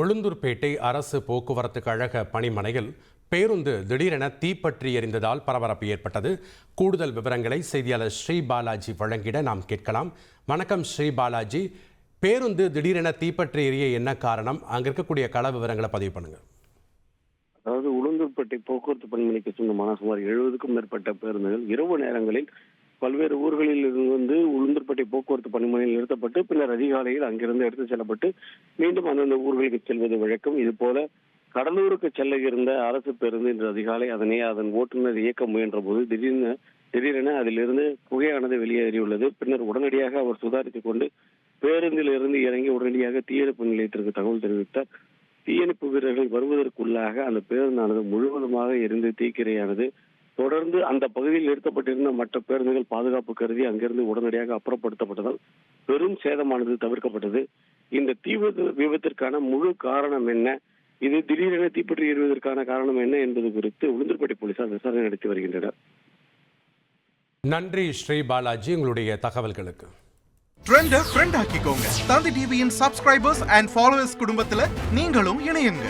உளுந்தூர்பேட்டை அரசு போக்குவரத்து கழக பணிமனையில் பேருந்து திடீரென தீப்பற்றி எரிந்ததால் பரபரப்பு ஏற்பட்டது. கூடுதல் விவரங்களை செய்தியாளர் ஸ்ரீ பாலாஜி வழங்கிட நாம் கேட்கலாம். வணக்கம் ஸ்ரீ பாலாஜி, பேருந்து திடீரென தீப்பற்றி எரிய என்ன காரணம்? அங்க இருக்கக்கூடிய கள விவரங்களை பதிவு பண்ணுங்க. அதாவது உளுந்தூர்பேட்டை போக்குவரத்து பணிமனைக்கு சொந்தமான சுமார் 70க்கும் மேற்பட்ட பேருந்துகள் இரவு நேரங்களில் பல்வேறு ஊர்களில் இருந்து உளுந்தூர்பேட்டை போக்குவரத்து பணிமனையில் நிறுத்தப்பட்டு பின்னர் அதிகாலையில் அங்கிருந்து எடுத்து செல்லப்பட்டு மீண்டும் அந்தந்த ஊர்களுக்கு செல்வது வழக்கம். இது போல கடலூருக்கு செல்ல இருந்த அரசு பேருந்து இன்று அதிகாலை அதன் ஓட்டுநர் இயக்க முயன்ற போது திடீரென அதிலிருந்து புகையானது வெளியேறியுள்ளது. பின்னர் உடனடியாக அவர் சுதாரித்துக் கொண்டு பேருந்தில் இருந்து இறங்கி உடனடியாக தீயணைப்பு நிலையத்திற்கு தகவல் தெரிவித்தார். தீயணைப்பு வீரர்கள் வருவதற்குள்ளாக அந்த பேருந்தானது முழுவதுமாக எரிந்து தீக்கிரையானது. தொடர்ந்து அந்த பகுதியில் நிறுத்தப்பட்டிருந்த மற்ற பேருந்துகள் பாதுகாப்பு கருதி அங்கிருந்து உடனடியாக அப்புறப்படுத்தப்பட்டதால் பெரும் சேதமானது தவிர்க்கப்பட்டது. இந்த தீ விபத்திற்கான முழு காரணம் என்ன, இது திடீரென தீப்பற்றி எறிவதற்கான காரணம் என்ன என்பது குறித்து உளுந்தூர்பேட்டை போலீசார் விசாரணை நடத்தி வருகின்றனர். நன்றி ஸ்ரீ பாலாஜி, உங்களுடைய தகவல்களுக்கு. ட்ரெண்ட ஃப்ரெண்ட் ஆக்கிக்கோங்க. தந்தி டிவியின் சப்ஸ்கிரைபர்ஸ் அண்ட் ஃபாலோவர்ஸ் குடும்பத்துல நீங்களும் இணையுங்க.